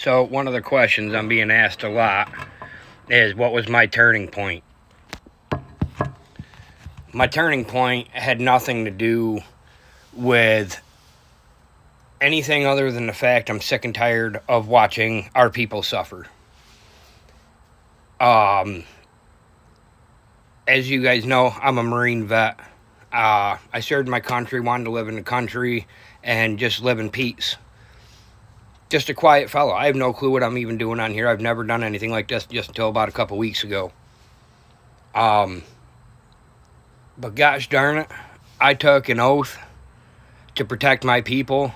So one of the questions I'm being asked a lot is, what was my turning point? My turning point had nothing to do with anything other than the fact I'm sick and tired of watching our people suffer. As you guys know, I'm a Marine vet. I served my country, wanted to live in the country and just live in peace. Just a quiet fellow. I have no clue what I'm even doing on here. I've never done anything like this just until about a couple weeks ago. But gosh darn it, I took an oath to protect my people.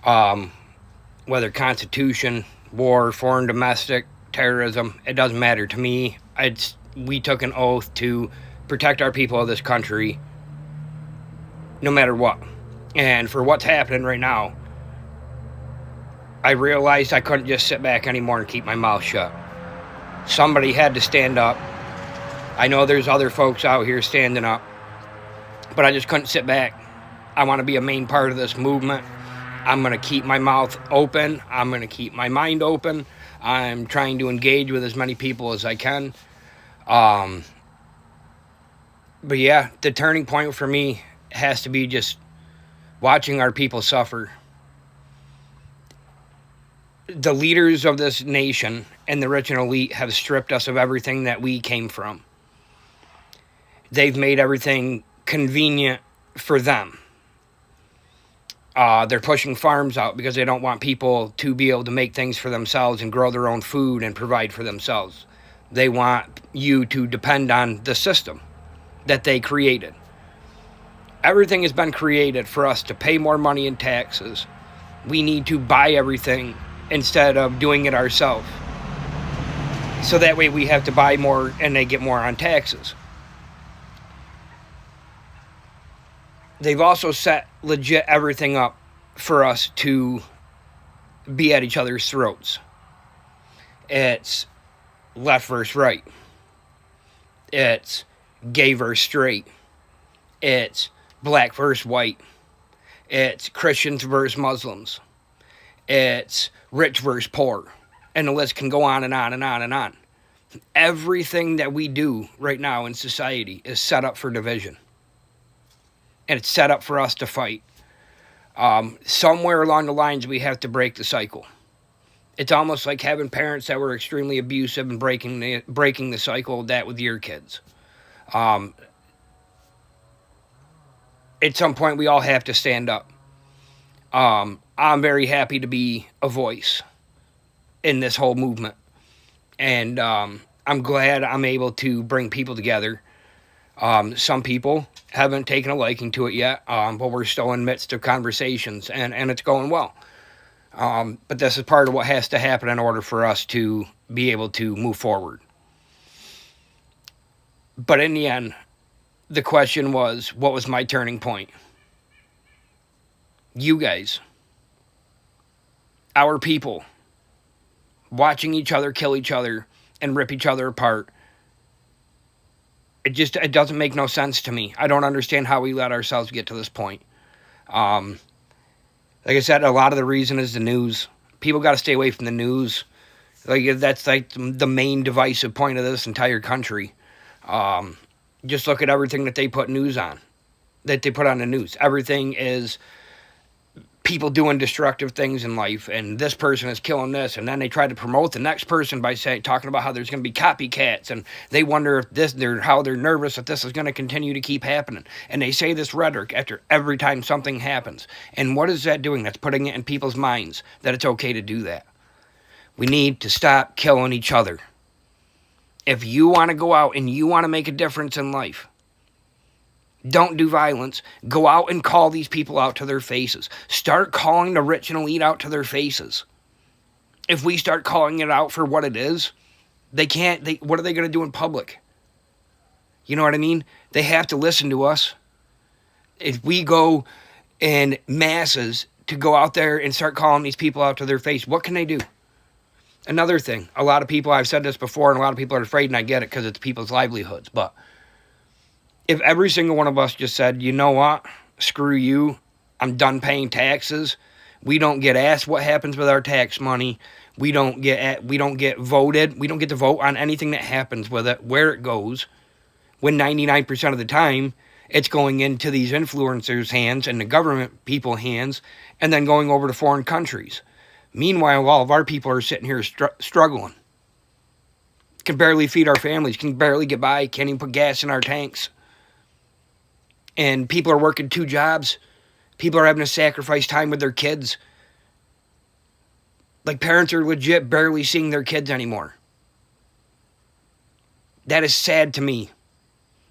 Whether Constitution, war, foreign, domestic, terrorism, it doesn't matter to me. We took an oath to protect our people of this country no matter what. And for what's happening right now, I realized I couldn't just sit back anymore and keep my mouth shut. Somebody had to stand up. I know there's other folks out here standing up, but I just couldn't sit back. I want to be a main part of this movement. I'm going to keep my mouth open. I'm going to keep my mind open. I'm trying to engage with as many people as I can. But yeah, the turning point for me has to be just watching our people suffer. The leaders of this nation and the rich and elite have stripped us of everything that we came from. They've made everything convenient for them. They're pushing farms out because they don't want people to be able to make things for themselves and grow their own food and provide for themselves. They want you to depend on the system that they created. Everything has been created for us to pay more money in taxes. We need to buy everything instead of doing it ourselves. So that way we have to buy more and they get more on taxes. They've also set legit everything up for us to be at each other's throats. It's left versus right. It's gay versus straight. It's black versus white. It's Christians versus Muslims. It's rich versus poor. And the list can go on and on and on and on. Everything that we do right now in society is set up for division. And it's set up for us to fight. Somewhere along the lines, we have to break the cycle. It's almost like having parents that were extremely abusive and breaking the cycle of that with your kids. At some point, we all have to stand up. I'm very happy to be a voice in this whole movement. And I'm glad I'm able to bring people together. Some people haven't taken a liking to it yet, but we're still in the midst of conversations, and it's going well. But this is part of what has to happen in order for us to be able to move forward. But in the end, the question was, what was my turning point? You guys, our people, watching each other kill each other and rip each other apart. It doesn't make no sense to me. I don't understand how we let ourselves get to this point. Like I said, a lot of the reason is the news. People got to stay away from the news. Like, that's like the main divisive point of this entire country. Just look at everything that they put news on. That they put on the news. Everything is people doing destructive things in life, and this person is killing this, and then they try to promote the next person by talking about how there's going to be copycats, and they wonder if how they're nervous that this is going to continue to keep happening. And they say this rhetoric after every time something happens. And what is that doing? That's putting it in people's minds that it's okay to do that. We need to stop killing each other. If you want to go out and you want to make a difference in life, don't do violence. Go out and call these people out to their faces. Start calling the rich and elite out to their faces. If we start calling it out for what it is, what are they going to do in public? You know what I mean? They have to listen to us. If we go in masses to go out there and start calling these people out to their face, what can they do? Another thing, a lot of people, I've said this before, and a lot of people are afraid, and I get it because it's people's livelihoods, but if every single one of us just said, you know what, screw you, I'm done paying taxes, We don't get asked what happens with our tax money. We don't get voted. We don't get to vote on anything that happens with it, where it goes. When 99% of the time, it's going into these influencers' hands and the government people hands, and then going over to foreign countries. Meanwhile, all of our people are sitting here struggling. Can barely feed our families, can barely get by, can't even put gas in our tanks. And people are working 2 jobs. People are having to sacrifice time with their kids. Like, parents are legit barely seeing their kids anymore. That is sad to me.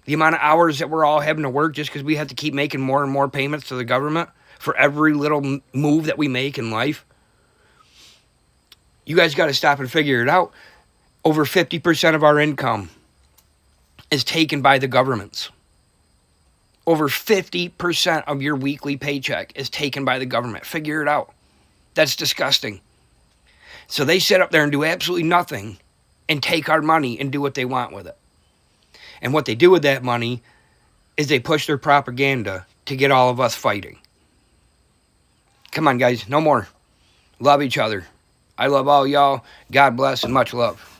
The amount of hours that we're all having to work just because we have to keep making more and more payments to the government for every little move that we make in life. You guys got to stop and figure it out. Over 50% of our income is taken by the governments. Over 50% of your weekly paycheck is taken by the government. Figure it out. That's disgusting. So they sit up there and do absolutely nothing and take our money and do what they want with it. And what they do with that money is they push their propaganda to get all of us fighting. Come on, guys. No more. Love each other. I love all y'all. God bless and much love.